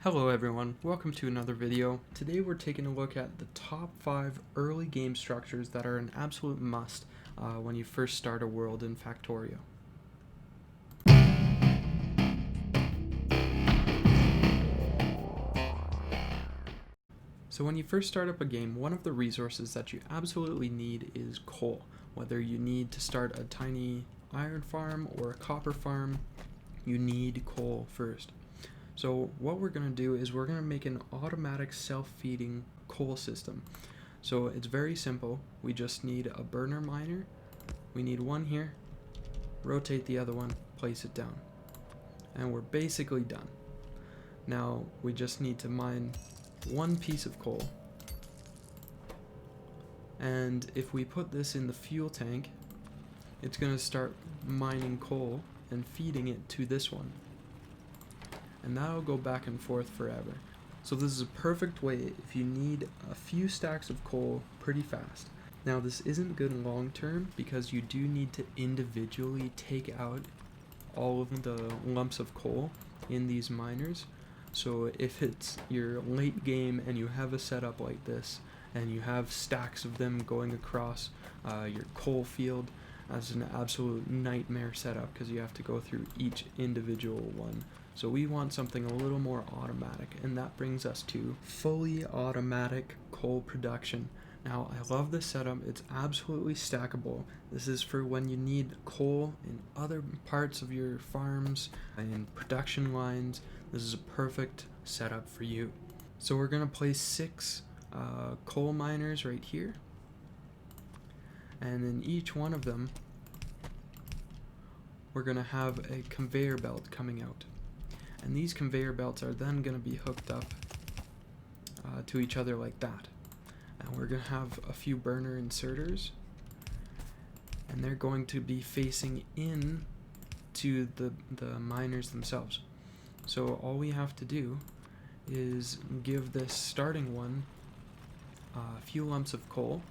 Hello everyone, welcome to another video. Today we're taking a look at the top 5 early game structures that are an absolute must when you first start a world in Factorio. So when you first start up a game, one of the resources that you absolutely need is coal. Whether you need to start a tiny iron farm or a copper farm, you need coal first. So what we're going to do is we're going to make an automatic self-feeding coal system. So it's very simple. We just need a burner miner. We need one here. Rotate the other one, place it down. And we're basically done. Now we just need to mine one piece of coal. And if we put this in the fuel tank, it's going to start mining coal and feeding it to this one. And that'll go back and forth forever. So this is a perfect way if you need a few stacks of coal pretty fast. Now this isn't good long term because you do need to individually take out all of the lumps of coal in these miners. So if it's your late game and you have a setup like this and you have stacks of them going across your coal field, that's an absolute nightmare setup because you have to go through each individual one. So we want something a little more automatic, and that brings us to fully automatic coal production. Now, I love this setup. It's absolutely stackable. This is for when you need coal in other parts of your farms and production lines. This is a perfect setup for you. So we're going to place 6 coal miners right here. And in each one of them, we're going to have a conveyor belt coming out. And these conveyor belts are then going to be hooked up to each other like that. And we're going to have a few burner inserters. And they're going to be facing in to the miners themselves. So all we have to do is give this starting one a few lumps of coal.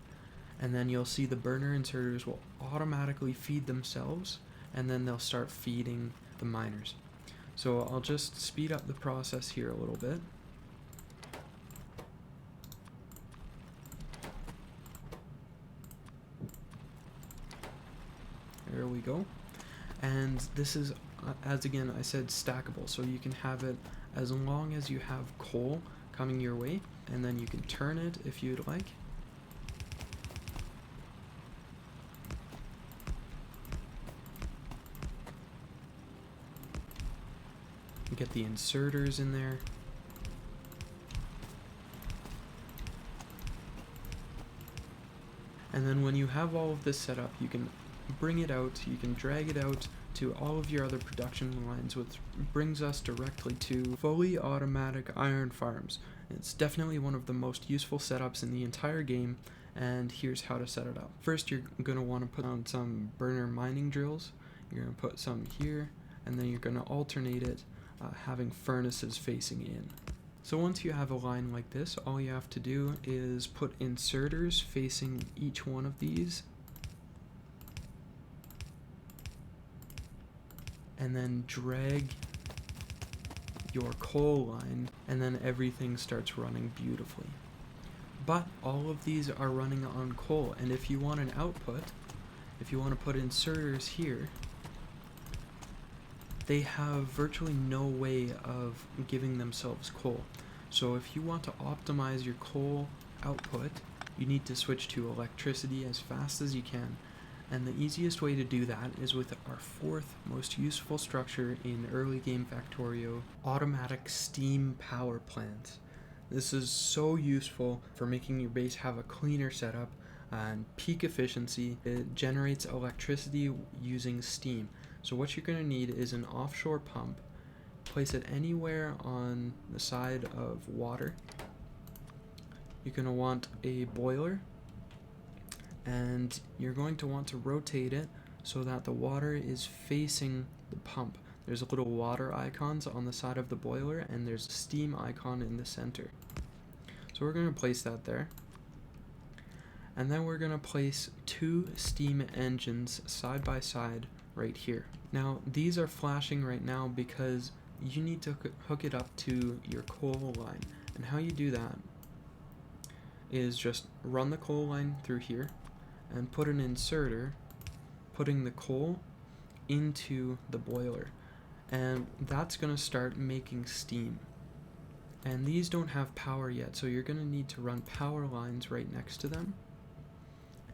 And then you'll see the burner inserters will automatically feed themselves. And then they'll start feeding the miners. So I'll just speed up the process here a little bit. There we go. And this is, as again I said, stackable. So you can have it as long as you have coal coming your way. And then you can turn it if you'd like. Get the inserters in there. And then when you have all of this set up, you can bring it out, you can drag it out to all of your other production lines, which brings us directly to fully automatic iron farms. It's definitely one of the most useful setups in the entire game, and here's how to set it up. First, you're going to want to put on some burner mining drills. You're going to put some here, and then you're going to alternate it having furnaces facing in. So once you have a line like this, all you have to do is put inserters facing each one of these, and then drag your coal line, and then everything starts running beautifully. But all of these are running on coal, and if you want an output, if you want to put inserters here, they have virtually no way of giving themselves coal. So if you want to optimize your coal output, you need to switch to electricity as fast as you can. And the easiest way to do that is with our 4th most useful structure in early game Factorio, automatic steam power plants. This is so useful for making your base have a cleaner setup and peak efficiency. It generates electricity using steam. So what you're going to need is an offshore pump. Place it anywhere on the side of water. You're going to want a boiler, and you're going to want to rotate it so that the water is facing the pump. There's little water icons on the side of the boiler, and there's a steam icon in the center. So we're going to place that there. And then we're going to place 2 steam engines side by side right here. Now these are flashing right now because you need to hook it up to your coal line. And how you do that is just run the coal line through here and put an inserter putting the coal into the boiler, and that's going to start making steam. And these don't have power yet, so you're going to need to run power lines right next to them,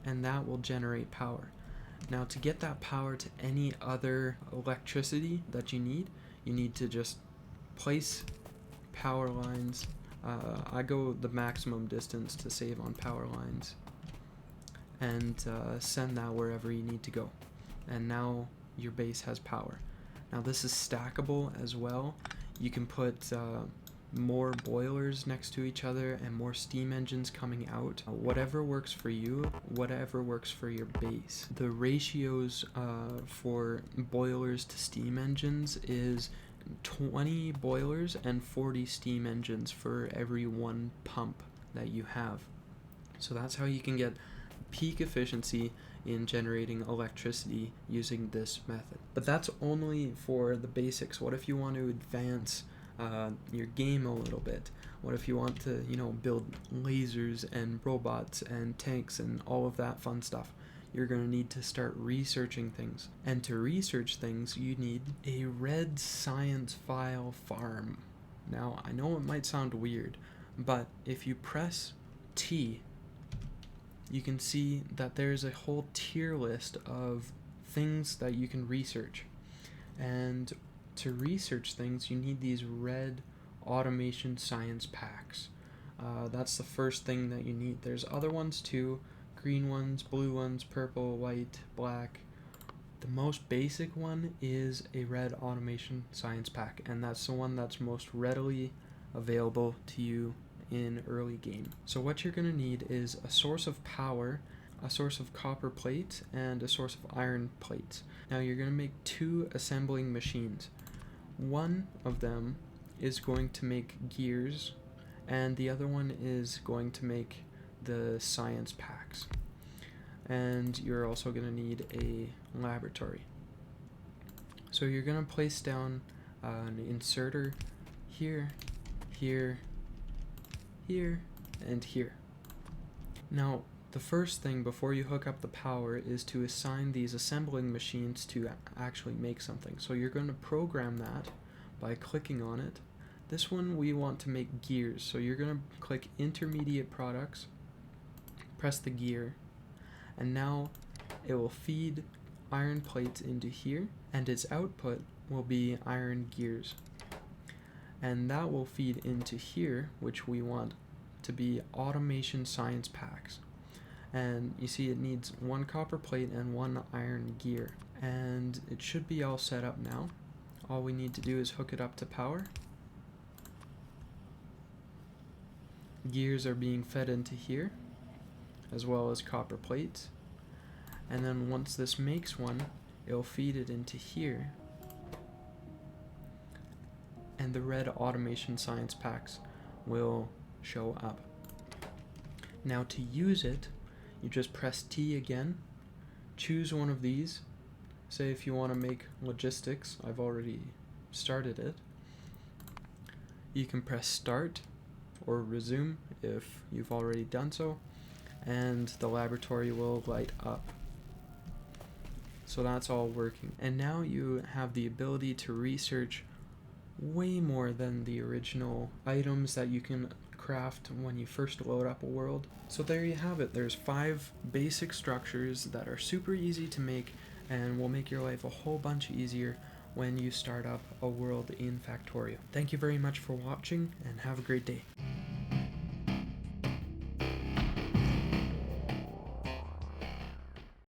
and that will generate power. Now, to get that power to any other electricity that you need to just place power lines. I go the maximum distance to save on power lines, and send that wherever you need to go. And now your base has power. Now this is stackable as well. You can put more boilers next to each other and more steam engines coming out. Whatever works for you, whatever works for your base. The ratios for boilers to steam engines is 20 boilers and 40 steam engines for every one pump that you have. So that's how you can get peak efficiency in generating electricity using this method. But that's only for the basics. What if you want to advance your game a little bit? What if you want to, build lasers and robots and tanks and all of that fun stuff? You're going to need to start researching things. And to research things, you need a red science file farm. Now, I know it might sound weird, but if you press T, you can see that there's a whole tier list of things that you can research. And to research things, you need these red automation science packs. That's the first thing that you need. There's other ones too, green ones, blue ones, purple, white, black. The most basic one is a red automation science pack, and that's the one that's most readily available to you in early game. So what you're going to need is a source of power, a source of copper plates, and a source of iron plates. Now you're going to make 2 assembling machines. One of them is going to make gears, and the other one is going to make the science packs. And you're also going to need a laboratory. So you're going to place down an inserter here, here, here, and here. Now, the first thing before you hook up the power is to assign these assembling machines to actually make something. So you're going to program that by clicking on it. This one we want to make gears, so you're going to click intermediate products, press the gear, and now it will feed iron plates into here, and its output will be iron gears. And that will feed into here, which we want to be automation science packs. And you see it needs 1 copper plate and 1 iron gear. And it should be all set up now. All we need to do is hook it up to power. Gears are being fed into here, as well as copper plates. And then once this makes one, it'll feed it into here. And the red automation science packs will show up. Now to use it, you just press T again, choose one of these. Say if you want to make logistics, I've already started it. You can press start or resume if you've already done so, and the laboratory will light up. So that's all working. And now you have the ability to research way more than the original items that you can craft when you first load up a world. So there you have it. There's 5 basic structures that are super easy to make and will make your life a whole bunch easier when you start up a world in Factorio. Thank you very much for watching, and have a great day.